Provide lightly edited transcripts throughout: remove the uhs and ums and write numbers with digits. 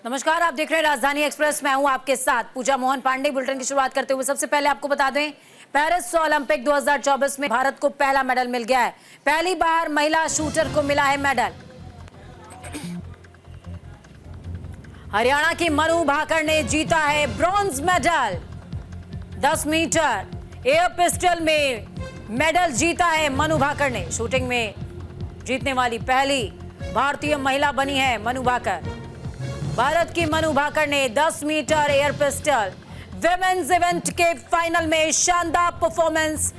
नमस्कार, आप देख रहे हैं राजधानी एक्सप्रेस। मैं हूं आपके साथ पूजा मोहन पांडे। बुलेटिन की शुरुआत करते हुए सबसे पहले आपको बता दें, पेरिस ओलंपिक 2024 में भारत को पहला मेडल मिल गया है। पहली बार महिला शूटर को मिला है मेडल। हरियाणा की मनु भाकर ने जीता है bronze medal. 10 metre air pistol में मेडल जीता है मनु भाकर ने। शूटिंग में जीतने वाली पहली भारतीय महिला बनी है मनु भाकर। भारत की मनु भाकर ने 10 metre air pistol women's event के फाइनल में शानदार परफॉर्मेंस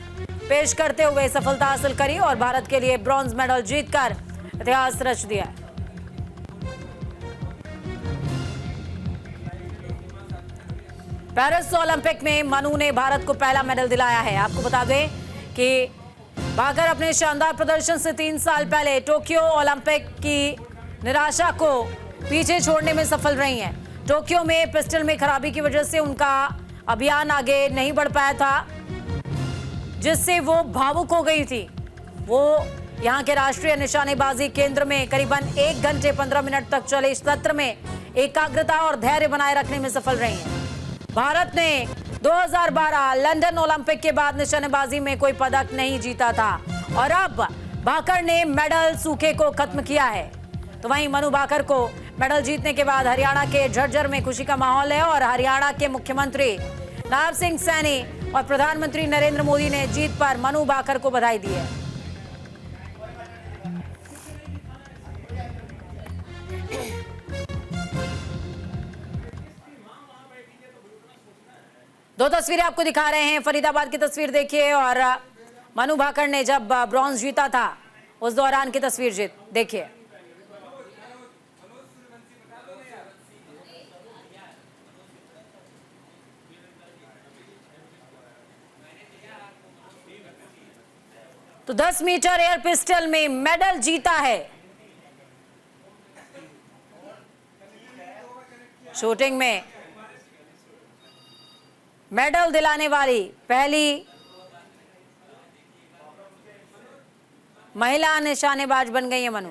पेश करते हुए सफलता हासिल करी और भारत के लिए ब्रॉन्ज मेडल जीतकर इतिहास रच दिया। पेरिस ओलंपिक में मनु ने भारत को पहला मेडल दिलाया है। आपको बता दें कि भाकर अपने शानदार प्रदर्शन से 3 साल पहले टोक्यो ओलंपिक की निराशा को पीछे छोड़ने में सफल रही हैं। टोक्यो में पिस्टल में खराबी की वजह से उनका अभियान आगे नहीं बढ़ पाया था, जिससे वो भावुक हो गई थी। वो यहां के राष्ट्रीय निशानेबाजी केंद्र में करीबन 1 घंटे 15 मिनट तक चले इस सत्र में एकाग्रता और धैर्य बनाए रखने में सफल रही हैं। भारत ने 2012 लंदन ओलंपिक के बाद निशानेबाजी में कोई पदक नहीं जीता था और अब भाकर ने मेडल सूखे को खत्म किया है। तो वहीं मनु भाकर को मेडल जीतने के बाद हरियाणा के झज्जर में खुशी का माहौल है और हरियाणा के मुख्यमंत्री नायब सिंह सैनी और प्रधानमंत्री नरेंद्र मोदी ने जीत पर मनु भाकर को बधाई दी है। दो तस्वीरें आपको दिखा रहे हैं। फरीदाबाद की तस्वीर देखिए और मनु भाकर ने जब ब्रॉन्ज जीता था उस दौरान की तस्वीर देखिए। तो 10 मीटर एयर पिस्टल में मेडल जीता है। शूटिंग में मेडल दिलाने वाली पहली महिला निशानेबाज बन गई है मनु।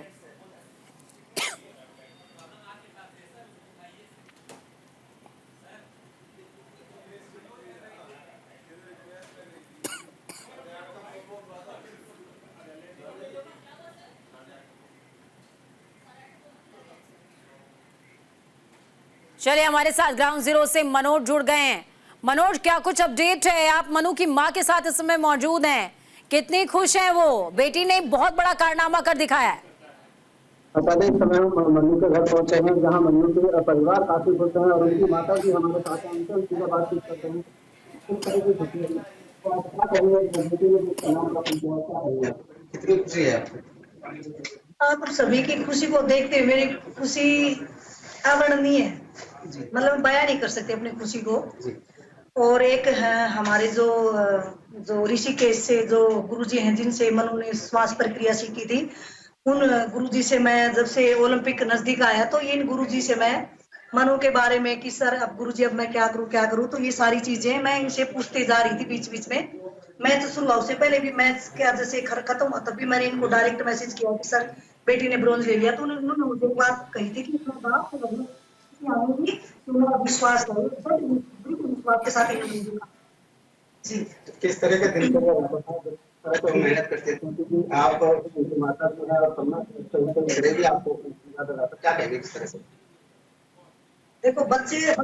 चलिए, हमारे साथ ग्राउंड जीरो से मनोज जुड़ गए हैं। मनोज, क्या कुछ अपडेट है? आप मनु की मां के साथ इस समय मौजूद हैं, कितनी खुश हैं वो? बेटी ने बहुत बड़ा कारनामा कर दिखाया है। इस समय हम मनु के घर पहुंचे हैं, जहां मनु के परिवार काफी खुश हैं और उनकी माता जी हमारे साथ हैं। उनसे सीधा बातचीत करते हैं। किस तरह की खुशी है? तो आप क्या कहेंगे, बेटी ने जिस नाम का क्या कहेंगे? कितनी खुशी है आपको? आप सभी की खुशी को देखते हुए मेरी खुशी अवर्णनीय है। मतलब बयां नहीं कर सकते अपनी खुशी को। और एक है हमारे जो ऋषिकेश से जो गुरुजी हैं, जिनसे मनु ने श्वास प्रक्रिया सीखी थी, उन गुरुजी से मैं जब से ओलंपिक नजदीक आया तो इन गुरुजी से मैं मनु के बारे में कि सर अब गुरुजी अब मैं क्या करूं, तो ये सारी चीजें मैं इनसे पूछते जा रही थी बीच बीच में। मैं तो शुरुआत से पहले भी मैच क्या जैसे खत्म हुआ तब भी मैंने इनको डायरेक्ट मैसेज किया कि सर बेटी ने ब्रॉन्ज ले लिया। तो उन्होंने मुझे बात कही थी कि विश्वास विश्वास के साथ जी। किस तरह के दिन तो मेहनत करते थे क्योंकि आप माता जो है और आपको क्या कहेंगे किस तरह से? देखो बच्चे को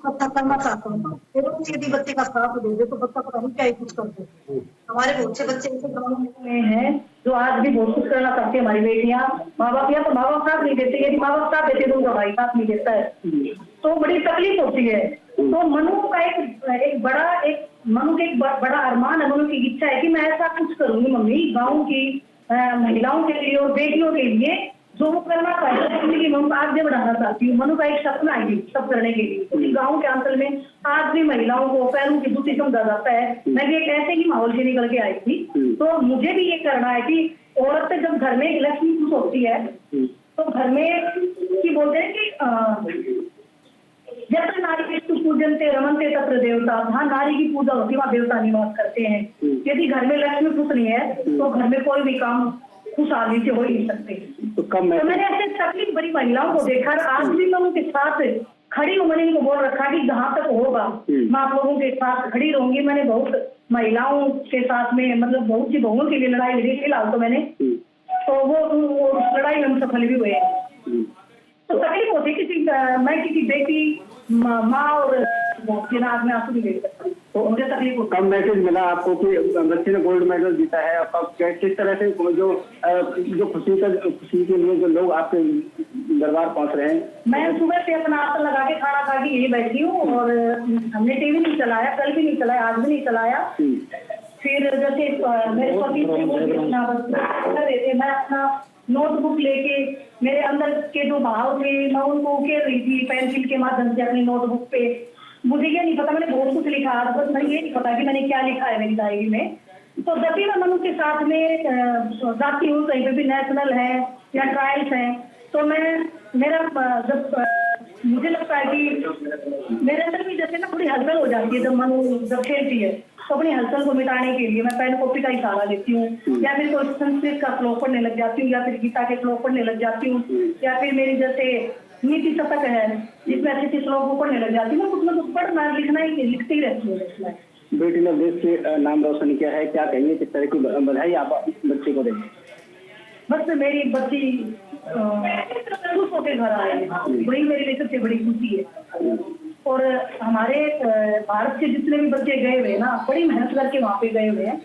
अच्छा करना चाहते हैं, पेरेंट्स यदि बच्चे का साथ दे दे तो बच्चा पता नहीं क्या ही कुछ करते हैं। हमारे बहुत से बच्चे ऐसे गाँव में हैं जो आज भी बहुत कुछ करना चाहते हैं। हमारी बेटियां माँ बाप या तो माँ बाप साथ नहीं देते, यदि माँ बाप साथ देते तो उनका भाई साथ नहीं देता है, तो बड़ी तकलीफ होती है। तो मनु का एक बड़ा अरमान है, मनु की इच्छा है कि मैं ऐसा कुछ करूंगी मम्मी गाँव की महिलाओं के लिए और बेटियों के लिए जो वो करना चाहते हैं, जिंदगी में आगे बढ़ाना चाहती हूँ। मनु का एक सपना है सब करने के लिए, क्योंकि गाँव के अंचल में आज भी महिलाओं को पैरों की जूती समझा जाता है। मैं भी एक ऐसे ही माहौल से निकल के आई थी, तो मुझे भी ये करना है कि औरत से जब घर में लक्ष्मी खुश होती है तो घर में की बोलते हैं कि जब तक नारी विष्णु पूजनते रमनते तत्र देवता, जहाँ नारी की पूजा होती है वहाँ देवता निवास करते हैं। यदि घर में लक्ष्मी खुश नहीं है तो घर में कोई भी काम खुशहाली से हो ही नहीं सकते। तो कब तो मैंने ऐसे तकलीफ बड़ी महिलाओं को देखा, आज भी मैं उनके साथ खड़ी हूँ। मैंने इनको बोल रखा कि जहाँ तक होगा मैं आप लोगों के साथ खड़ी रहूंगी। मैंने बहुत महिलाओं के साथ में मतलब बहुत सी बहुओं के लिए लड़ाई लड़ी फिलहाल तो मैंने, तो वो उस लड़ाई में हम सफल भी हुए। तो तकलीफ होती किसी मैं किसी बेटी माँ और आग में आंसू भी देख सकती, तो मुझे तकलीफ होती। कब मैसेज मिला आपको कि बच्चे ने गोल्ड मेडल जीता है, और कब किस तरह से जो खुशी के लिए जो लोग आपके दरबार पहुंच रहे हैं? मैं सुबह से अपना आसन लगा के खाना खा के यही बैठी हूँ, और हमने टीवी नहीं चलाया, कल भी नहीं चलाया, आज भी नहीं चलाया। फिर जैसे मेरे पति मैं अपना नोटबुक लेके मेरे अंदर के जो भाव थे मैं उनको उकेर रही थी पेंसिल के माध्यम से अपनी नोटबुक पे। मुझे ये नहीं पता, मैंने बहुत कुछ लिखा, बस मैं ये नहीं पता कि मैंने क्या लिखा है मेरी डायरी में। तो जब भी मैं मनु के साथ में जाती हूँ, कहीं पे भी नेशनल है या ट्रायल्स हैं, तो मैं जब मुझे लगता है कि मेरे अंदर भी जैसे ना थोड़ी हलचल हो जाती है जब मनु जब खेलती है, तो अपनी हलचल को मिटाने के लिए मैं पेन कॉपी का इशारा लेती हूँ, या फिर कोई संस्कृत का श्लोक पढ़ने लग जाती हूँ, या फिर गीता के श्लोक पढ़ने लग जाती हूँ, या फिर मेरी जैसे नीति शतक है जिसमें अच्छे श्लोक को पढ़ने लग जाती हूँ। उसमें तो पढ़ना लिखना ही लिखती रहती हूँ। बेटी ने देश के नाम रोशन किया है, क्या कहेंगे, किस तरह की बधाई आप बच्चे को देंगे? बस मेरी बच्ची खुश होकर घर आए, वही मेरे लिए सबसे बड़ी खुशी है। और हमारे भारत के जितने भी बच्चे गए हुए ना, बड़ी मेहनत करके वहाँ पे गए हुए हैं,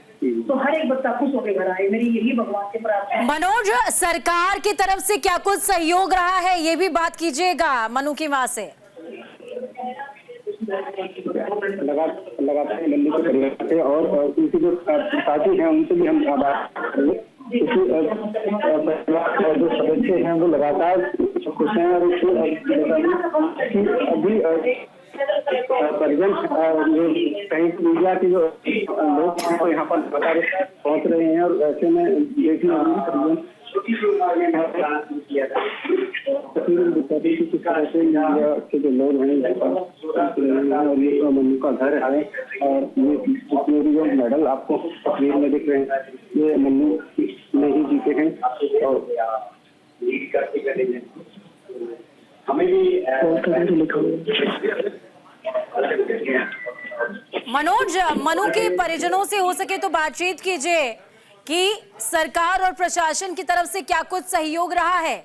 तो हर एक बच्चा खुश होकर घर आए, मेरी यही भगवान से प्रार्थना है। मनोज, सरकार की तरफ से क्या कुछ सहयोग रहा है, ये भी बात कीजिएगा मनु की माँ से। लगातार मंडी के परिवार से और उनके जो साथी हैं उनसे भी हम बात करेंगे, परिवार जो सदस्य हैं वो लगातार खुश हैं। और अभी परिजन कहीं मीडिया के जो लोग हैं वो यहाँ पर लगातार पहुँच रहे हैं, और ऐसे में देखिए परिजन किस तरह से के जो लोग हैं और ये मनु का घर है, और ये जितने भी जो मेडल आपको तस्वीर में दिख रहे हैं ये मनु ने ही जीते हैं। और हमें भी मनोज, मनु के परिजनों से हो सके तो बातचीत कीजिए कि सरकार और प्रशासन की तरफ से क्या कुछ सहयोग रहा है।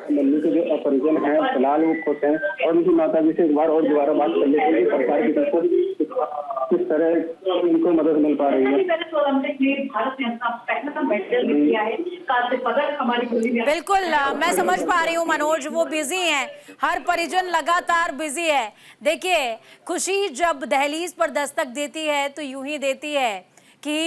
मनु के जो परिजन हैं फिलहाल वो खुश हैं, और उनकी माता जी से एक बार और दोबारा बात कर लेते हैं सरकार की तरफ से किस तरह उनको मदद मिल पा रही है। बिल्कुल, मैं समझ पा रही हूँ मनोज, वो बिजी हैं, हर परिजन लगातार बिजी है। देखिए, खुशी जब दहलीज पर दस्तक देती है तो यूं ही देती है कि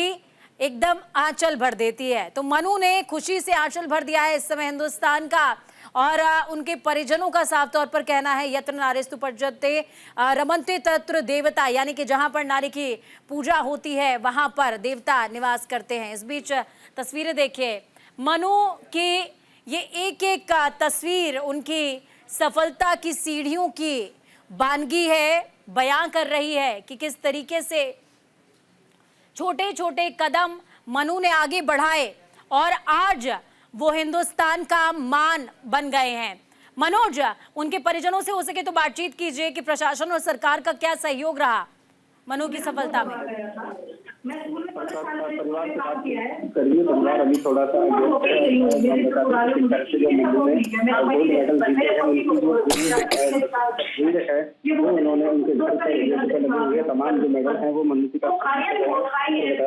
एकदम आंचल भर देती है। तो मनु ने खुशी से आंचल भर दिया है इस समय हिंदुस्तान का, और उनके परिजनों का साफ तौर पर कहना है यत्र नारेस्तु पर्जन्ते रमन्ते तत्र देवता, यानी कि जहां पर नारी की पूजा होती है वहां पर देवता निवास करते हैं। इस बीच तस्वीरें देखिए, मनु की ये एक एक तस्वीर उनकी सफलता की सीढ़ियों की बानगी है, बयां कर रही है कि किस तरीके से छोटे छोटे कदम मनु ने आगे बढ़ाए और आज वो हिंदुस्तान का मान बन गए हैं। मनोज, उनके परिजनों से हो सके तो बातचीत कीजिए कि प्रशासन और सरकार का क्या सहयोग रहा मनु की सफलता में। परिवार के साथ करिए, परिवार अभी थोड़ा सा गोल्ड मेडल है वो उन्होंने उनके घर पर लगे हुए तमाम जो मेडल हैं वो मनु की बता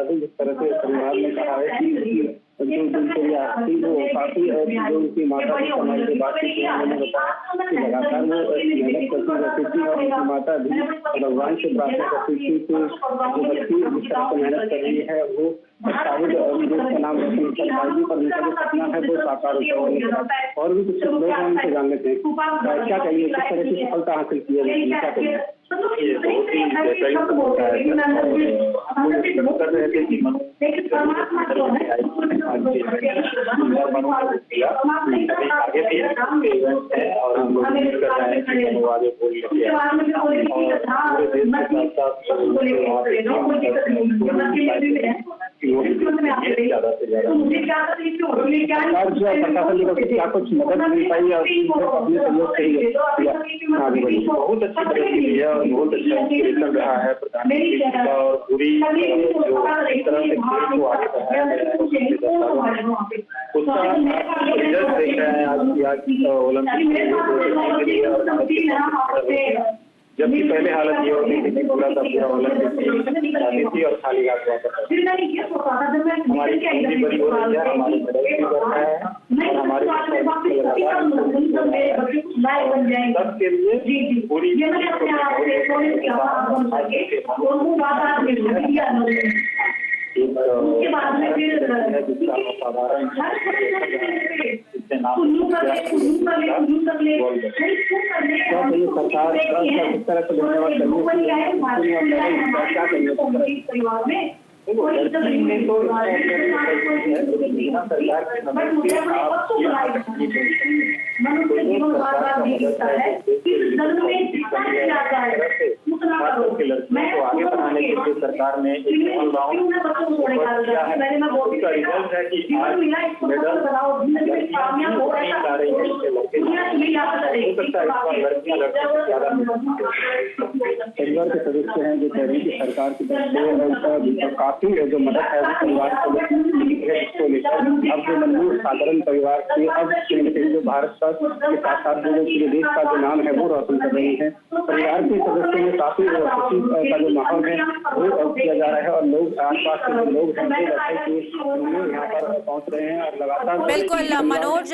दें। जिस तरह से परिवार ने कहा है कि जो दिनचर्या थी वो काफी, और जो उनकी माता की समाज के बात की उन्होंने बताया कि लगातार वो मेहनत करती रहती थी, और उनकी माता भी भगवान से प्रार्थना करती थी कि जो बच्ची जिस तरह से मेहनत कर रही है वो शायद देश का नाम रोशन कर पाएगी, पर उनका जो सपना है वो साकार हो जाएगा। और भी कुछ लोग हैं उनसे जान लेते हैं, क्या कहिए किस तरह की सफलता हासिल की है, क्या कहिए? ये बहुत ही बेहतरीन होता है कर रहे थे कि मनु आगे भी है और हम लोग कर रहे हैं कि मनु आगे बोल सके और पूरे देश के साथ साथ कि वो ज्यादा से ज्यादा सरकार जो है, प्रशासन की तरफ से क्या कुछ मदद मिल पाई या अपने सहयोग से ही आगे बढ़ी? बहुत अच्छी मदद मिली है और बहुत अच्छा इंस्पिरेशन रहा है प्रधानमंत्री जी का, और पूरी जो इस तरह से खेल को आगे बढ़ाया गया है उसका रिजल्ट देख रहे हैं आज ओलंपिक। जबकि पहले हालत ये होती थी कि पूरा का पूरा ओलंपिक जाती थी और खाली हाथ वापस हमारी पूंजी बड़ी हो रही है, हमारे मेडल भी बढ़ रहे हैं और हमारे सबके लिए पूरी उसके बाद में फिर साधारण सरकार किस तरह से परिवार में आगे बढ़ाने के लिए सरकार ने एक किया है। उसका रिजल्ट है कि आज मेडल परिवार के सदस्य हैं जो कह रहे हैं कि सरकार की तरफ से काफी जो मदद है वो परिवार को लेकर अब जो मजबूर साधारण परिवार के अब जो भारत का के साथ साथ जो पूरे देश का जो नाम है वो रोशन कर रहे हैं। परिवार के सदस्यों में काफी खुशी का जो माहौल है वो किया जा रहा है और लोग आसपास के जो लोग हैं यहाँ पर पहुँच रहे हैं और लगातार। बिल्कुल मनोज,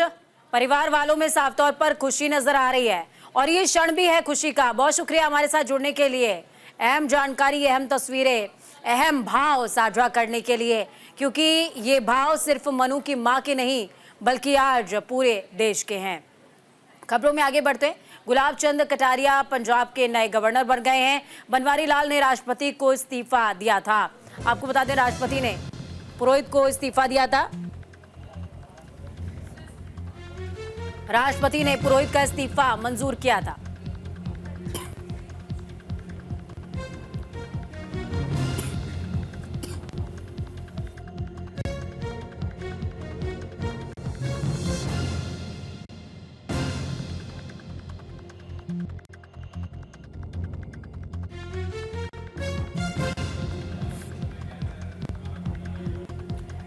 परिवार वालों में साफ तौर पर खुशी नजर आ रही है और ये क्षण भी है खुशी का। बहुत शुक्रिया हमारे साथ जुड़ने के लिए, अहम जानकारी, अहम तस्वीरें, अहम भाव साझा करने के लिए, क्योंकि ये भाव सिर्फ मनु की मां के नहीं बल्कि आज पूरे देश के हैं। खबरों में आगे बढ़ते हैं। गुलाब चंद कटारिया पंजाब के नए गवर्नर बन गए हैं। बनवारी लाल ने राष्ट्रपति को इस्तीफा दिया था। आपको बता दें राष्ट्रपति ने पुरोहित को इस्तीफा दिया था। राष्ट्रपति ने पुरोहित का इस्तीफा मंजूर किया था।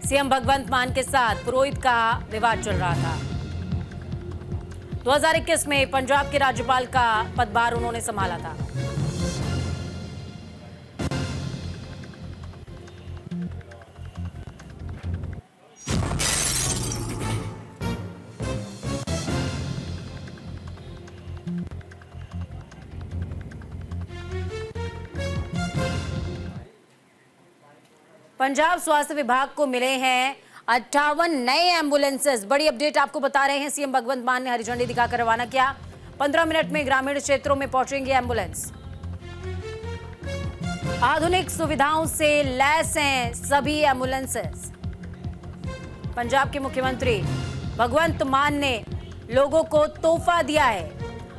सीएम भगवंत मान के साथ पुरोहित का विवाद चल रहा था। 2021 में पंजाब के राज्यपाल का पदभार उन्होंने संभाला था। पंजाब स्वास्थ्य विभाग को मिले हैं 58 नए एम्बुलेंसेस। बड़ी अपडेट आपको बता रहे हैं। सीएम भगवंत मान ने हरी झंडी दिखाकर रवाना किया। 15 मिनट में ग्रामीण क्षेत्रों में पहुंचेंगे एम्बुलेंस। आधुनिक सुविधाओं से लैस हैं सभी एम्बुलेंसेस। पंजाब के मुख्यमंत्री भगवंत मान ने लोगों को तोहफा दिया है।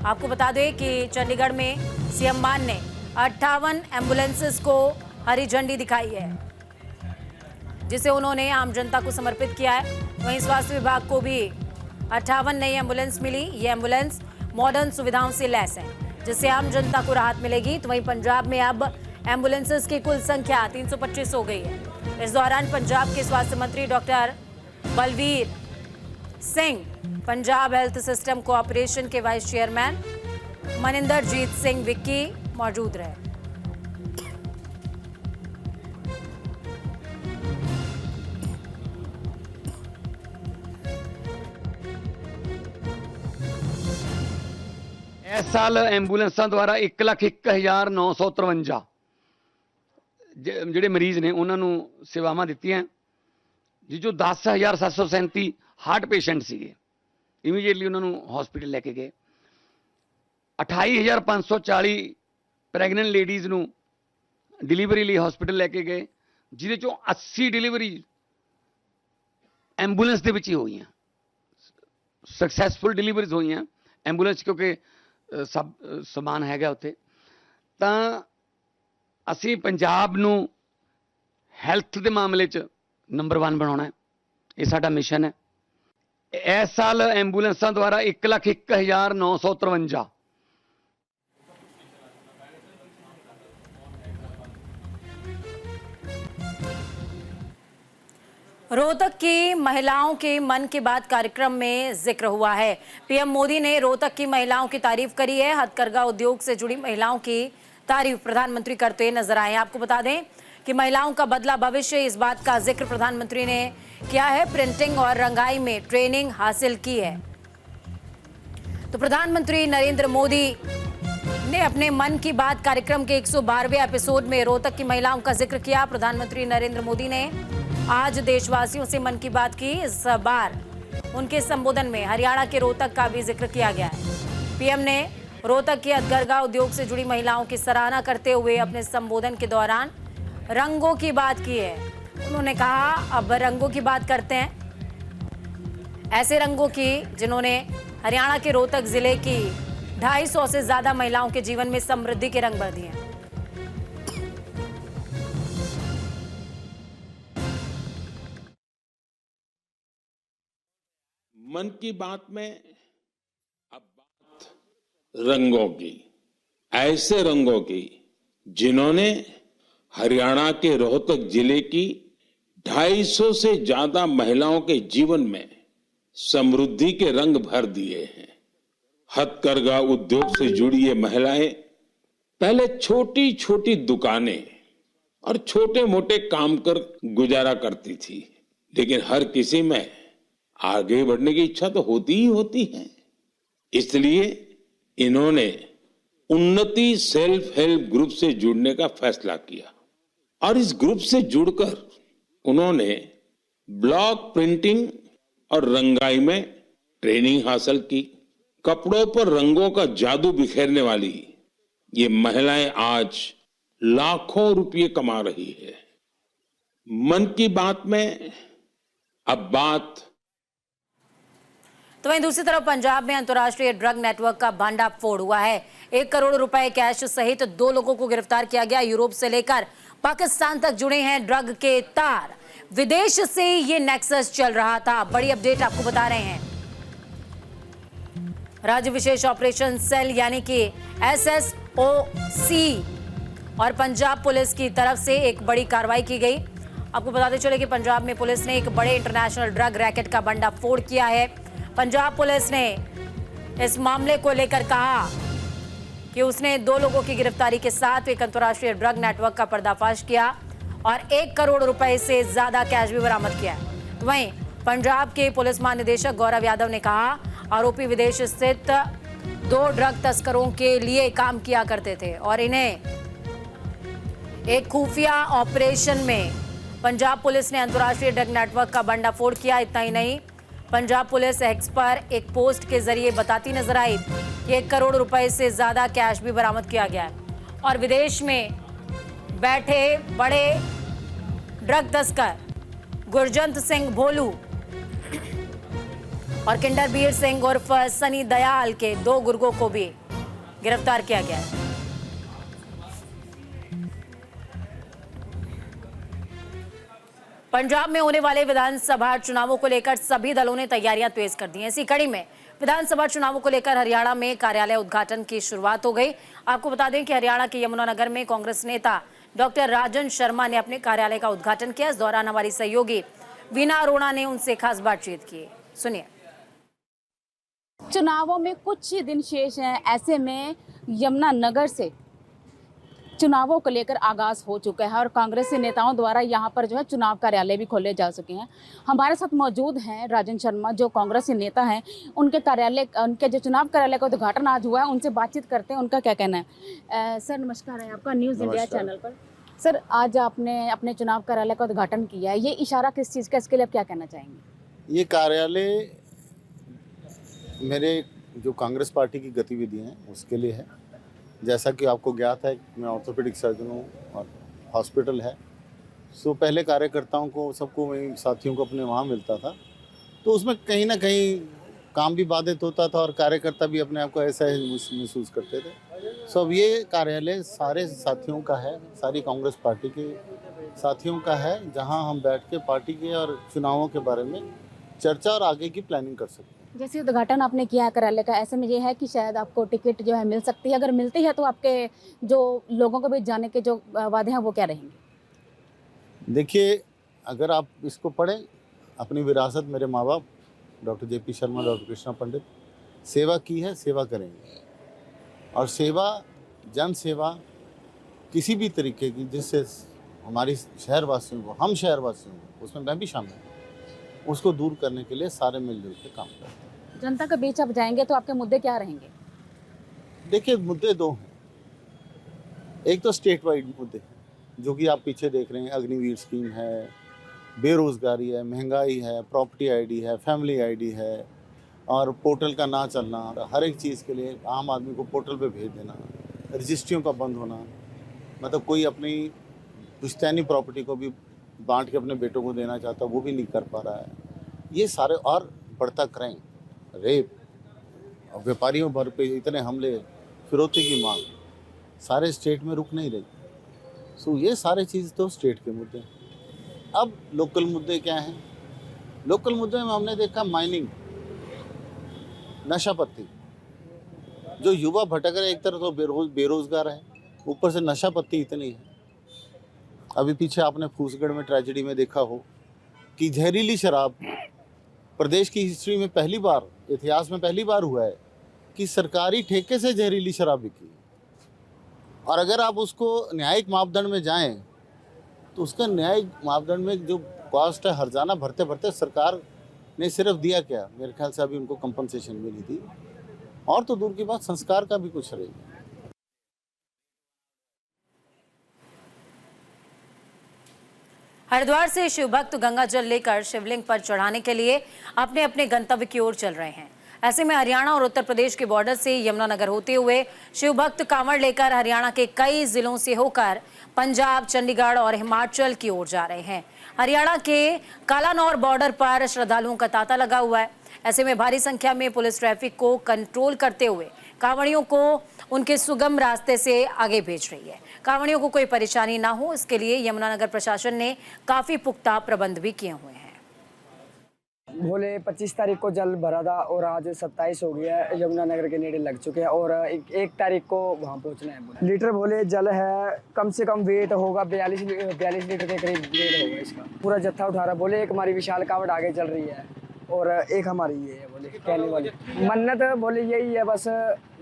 आपको बता दें कि चंडीगढ़ में सीएम मान ने 58 एम्बुलेंसेस को हरी झंडी दिखाई है, जिसे उन्होंने आम जनता को समर्पित किया है। वहीं स्वास्थ्य विभाग को भी 58 नई एम्बुलेंस मिली। ये एम्बुलेंस मॉडर्न सुविधाओं से लैस है, जिससे आम जनता को राहत मिलेगी। तो वहीं पंजाब में अब एम्बुलेंसेस की कुल संख्या 325 हो गई है। इस दौरान पंजाब के स्वास्थ्य मंत्री doctor Balbir Singh, Punjab health system cooperation के वाइस चेयरमैन मनिंदरजीत सिंह विक्की मौजूद रहे। इस साल एंबूलेंसा द्वारा 1,01,953 ਜਿਹੜੇ ਮਰੀਜ਼ ਨੇ ਉਹਨਾਂ ਨੂੰ ਸੇਵਾਵਾਂ ਦਿੱਤੀਆਂ ਜੀ। ਜੋ 10,737 ਹਾਰਟ ਪੇਸ਼ੈਂਟ ਸੀਗੇ, ਇਮੀਡੀਏਟਲੀ ਉਹਨਾਂ ਨੂੰ ਹਸਪੀਟਲ ਲੈ ਕੇ ਗਏ। 28,540 ਪ੍ਰੈਗਨੈਂਟ ਲੇਡੀਜ਼ ਨੂੰ ਡਿਲੀਵਰੀ ਲਈ ਹਸਪੀਟਲ ਲੈ ਕੇ ਗਏ, ਜਿਹਦੇ ਚੋਂ 80 ਡਿਲੀਵਰੀ ਐਂਬੂਲੈਂਸ ਦੇ ਵਿੱਚ ਹੀ ਹੋਈਆਂ। ਸਕਸੈਸਫੁਲ ਡਿਲੀਵਰੀਜ਼ ਹੋਈਆਂ ਐਂਬੂਲੈਂਸ, ਕਿਉਂਕਿ ਸਭ ਸਮਾਨ ਹੈਗਾ ਉੱਥੇ। ਤਾਂ ਅਸੀਂ ਪੰਜਾਬ ਨੂੰ ਹੈਲਥ ਦੇ ਮਾਮਲੇ 'ਚ ਨੰਬਰ 1 ਬਣਾਉਣਾ ਹੈ। ਇਹ ਸਾਡਾ ਮਿਸ਼ਨ ਹੈ। ਇਸ ਸਾਲ ਐਂਬੂਲੈਂਸਾਂ ਦੁਆਰਾ 1,01,953 रोहतक की महिलाओं के मन की बात कार्यक्रम में जिक्र हुआ है। पीएम मोदी ने रोहतक की महिलाओं की तारीफ करी है। हथकरघा उद्योग से जुड़ी महिलाओं की तारीफ प्रधानमंत्री करते नजर आए। आपको बता दें कि महिलाओं का बदला भविष्य, इस बात का जिक्र प्रधानमंत्री ने किया है। प्रिंटिंग और रंगाई में ट्रेनिंग हासिल की है। तो प्रधानमंत्री नरेंद्र मोदी ने अपने मन की बात कार्यक्रम के 112वें एपिसोड में रोहतक की महिलाओं का जिक्र किया। प्रधानमंत्री नरेंद्र मोदी ने आज देशवासियों से मन की बात की। इस बार उनके संबोधन में हरियाणा के रोहतक का भी जिक्र किया गया है। पीएम ने रोहतक के हथकरघा उद्योग से जुड़ी महिलाओं की सराहना करते हुए अपने संबोधन के दौरान रंगों की बात की है। उन्होंने कहा, अब रंगों की बात करते हैं, ऐसे रंगों की जिन्होंने हरियाणा के रोहतक जिले की 250 से ज्यादा महिलाओं के जीवन में समृद्धि के रंग भर दिए हैं। मन की बात में अब बात रंगों की, ऐसे रंगों की जिन्होंने हरियाणा के रोहतक जिले की 250 से ज्यादा महिलाओं के जीवन में समृद्धि के रंग भर दिए हैं। हथकरघा उद्योग से जुड़ी ये महिलाएं पहले छोटी छोटी दुकानें और छोटे मोटे काम कर गुजारा करती थी, लेकिन हर किसी में आगे बढ़ने की इच्छा तो होती ही होती है। इसलिए इन्होंने उन्नति सेल्फ हेल्प ग्रुप से जुड़ने का फैसला किया और इस ग्रुप से जुड़कर उन्होंने ब्लॉक प्रिंटिंग और रंगाई में ट्रेनिंग हासिल की। कपड़ों पर रंगों का जादू बिखेरने वाली ये महिलाएं आज लाखों रुपये कमा रही है। मन की बात में अब बात। तो वहीं दूसरी तरफ पंजाब में अंतर्राष्ट्रीय ड्रग नेटवर्क का भंडाफोड़ हुआ है। 1 करोड़ रुपए कैश सहित 2 लोगों को गिरफ्तार किया गया। यूरोप से लेकर पाकिस्तान तक जुड़े हैं ड्रग के तार। विदेश से ये नेक्सस चल रहा था। बड़ी अपडेट आपको बता रहे हैं। राज्य विशेष ऑपरेशन सेल यानी कि SSOC और पंजाब पुलिस की तरफ से एक बड़ी कार्रवाई की गई। आपको बताते चले कि पंजाब में पुलिस ने एक बड़े इंटरनेशनल ड्रग रैकेट का भंडाफोड़ किया है। पंजाब पुलिस ने इस मामले को लेकर कहा कि उसने 2 लोगों की गिरफ्तारी के साथ एक अंतर्राष्ट्रीय ड्रग नेटवर्क का पर्दाफाश किया और 1 करोड़ रुपए से ज्यादा कैश भी बरामद किया। तो वहीं पंजाब के पुलिस महानिदेशक गौरव यादव ने कहा, आरोपी विदेश स्थित 2 ड्रग तस्करों के लिए काम किया करते थे और इन्हें एक खुफिया ऑपरेशन में पंजाब पुलिस ने अंतर्राष्ट्रीय ड्रग नेटवर्क का भंडाफोड़ किया। इतना ही नहीं, पंजाब पुलिस एक्स पर एक पोस्ट के जरिए बताती नजर आई कि 1 करोड़ रुपए से ज्यादा कैश भी बरामद किया गया है और विदेश में बैठे बड़े ड्रग तस्कर गुरजंत सिंह भोलू और किंडरबीर सिंह उर्फ सनी दयाल के 2 गुर्गों को भी गिरफ्तार किया गया है। पंजाब में होने वाले विधानसभा चुनावों को लेकर सभी दलों ने तैयारियां तेज कर दी हैं। इसी कड़ी में विधानसभा चुनावों को लेकर हरियाणा में कार्यालय उद्घाटन की शुरुआत हो गई। आपको बता दें कि हरियाणा के यमुनानगर में कांग्रेस नेता डॉक्टर राजन शर्मा ने अपने कार्यालय का उद्घाटन किया। इस दौरान हमारी सहयोगी वीना अरोड़ा ने उनसे खास बातचीत की। सुनिए। चुनावों में कुछ ही दिन शेष हैं, ऐसे में यमुनानगर से चुनावों को लेकर आगाज हो चुका है और कांग्रेसी नेताओं द्वारा यहां पर जो है चुनाव कार्यालय भी खोले जा चुके हैं। हमारे साथ मौजूद हैं राजन शर्मा, जो कांग्रेसी नेता हैं। उनके कार्यालय, उनके जो चुनाव कार्यालय का उद्घाटन आज हुआ है, उनसे बातचीत करते हैं, उनका क्या कहना है। सर नमस्कार है आपका न्यूज़ इंडिया चैनल पर। सर, आज आपने अपने चुनाव कार्यालय का उद्घाटन किया है, ये इशारा किस चीज़ का, इसके लिए आप क्या कहना चाहेंगे? ये कार्यालय मेरे जो कांग्रेस पार्टी की गतिविधि हैं उसके लिए है। जैसा कि आपको ज्ञात है, मैं ऑर्थोपेडिक सर्जन हूँ और हॉस्पिटल है, सो पहले कार्यकर्ताओं को, सबको, वहीं साथियों को अपने वहाँ मिलता था, तो उसमें कहीं ना कहीं काम भी बाधित होता था और कार्यकर्ता भी अपने आप को ऐसा ही महसूस करते थे। सो अब ये कार्यालय सारे साथियों का है, सारी कांग्रेस पार्टी के साथियों का है, जहां हम बैठ के पार्टी के और चुनावों के बारे में चर्चा और आगे की प्लानिंग कर सकते हैं। जैसे उद्घाटन आपने किया है कार्यालय का, ऐसे में ये है कि शायद आपको टिकट जो है मिल सकती है, अगर मिलती है तो आपके जो लोगों को बीच जाने के जो वादे हैं वो क्या रहेंगे? देखिए, अगर आप इसको पढ़ें, अपनी विरासत मेरे माँ बाप doctor JP Sharma, doctor Krishna Pandit, सेवा की है, सेवा करेंगे। और सेवा, जन सेवा किसी भी तरीके की जिससे हमारी शहरवासियों को, हम शहरवासियों को, उसमें मैं भी शामिल हूँ, उसको दूर करने के लिए सारे मिलजुल के काम करते हैं। जनता के बीच आप जाएंगे तो आपके मुद्दे क्या रहेंगे? देखिए, मुद्दे दो हैं। एक तो स्टेट वाइड मुद्दे हैं, जो कि आप पीछे देख रहे हैं, अग्निवीर स्कीम है, बेरोजगारी है, महंगाई है, प्रॉपर्टी ID है, फैमिली ID है, और पोर्टल का ना चलना, और हर एक चीज़ के लिए आम आदमी को पोर्टल पे भेज देना, रजिस्ट्रियों का बंद होना, मतलब कोई अपनी पुश्तैनी प्रॉपर्टी को भी बांट के अपने बेटों को देना चाहता, वो भी नहीं कर पा रहा है। ये सारे, और बढ़ता क्राइम, रेप, और व्यापारियों पर पे इतने हमले, फिरौती की मांग, सारे स्टेट में रुक नहीं रही। सो ये सारे चीज़ तो स्टेट के मुद्दे हैं। अब लोकल मुद्दे क्या हैं? लोकल मुद्दे में हमने देखा माइनिंग, नशा पत्ती, जो युवा भटक रहे, एक तरफ तो बेरोजगार है, ऊपर से नशा पत्ती इतनी है। अभी पीछे आपने फूसगढ़ में ट्रेजेडी में देखा हो कि जहरीली शराब, प्रदेश की हिस्ट्री में पहली बार, इतिहास में पहली बार हुआ है कि सरकारी ठेके से जहरीली शराब बिकी। और अगर आप उसको न्यायिक मापदंड में जाएं तो उसका न्यायिक मापदंड में जो कॉस्ट है, हर्जाना भरते भरते सरकार ने सिर्फ दिया क्या, मेरे ख्याल से अभी उनको कंपनसेशन मिली थी, और तो दूर की बात संस्कार का भी कुछ रही। हरिद्वार से शिव भक्त गंगा जल लेकर शिवलिंग पर चढ़ाने के लिए अपने अपने गंतव्य की ओर चल रहे हैं। ऐसे में हरियाणा और उत्तर प्रदेश के बॉर्डर से यमुनानगर होते हुए शिव भक्त कांवड़ लेकर हरियाणा के कई जिलों से होकर पंजाब, चंडीगढ़ और हिमाचल की ओर जा रहे हैं। हरियाणा के कालानौर बॉर्डर पर श्रद्धालुओं का तांता लगा हुआ है। ऐसे में भारी संख्या में पुलिस ट्रैफिक को कंट्रोल करते हुए कांवड़ियों को उनके सुगम रास्ते से आगे भेज रही है। कांवड़ियों को कोई परेशानी ना हो, इसके लिए यमुनानगर प्रशासन ने काफी पुख्ता प्रबंध भी किए हुए हैं। भोले 25 तारीख को जल भरा था और आज 27 हो गया है, यमुनानगर के नेड़े लग चुके हैं और 1 तारीख को वहाँ पहुँचना है। लीटर भोले जल है, कम से कम वेट होगा 42 लीटर के करीब वेट होगा इसका। पूरा जत्था उठा रहा। बोले एक हमारी विशाल कावड़ आगे चल रही है और एक हमारी ये है बोले कहने वाली मन्नत। बोले यही है बस,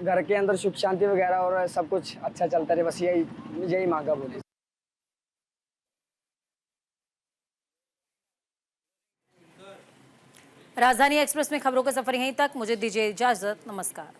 घर के अंदर सुख शांति वगैरह और सब कुछ अच्छा चलता रहे, बस यही मांगा बोले। राजधानी एक्सप्रेस में खबरों का सफर यहीं तक। मुझे दीजिए इजाजत। नमस्कार।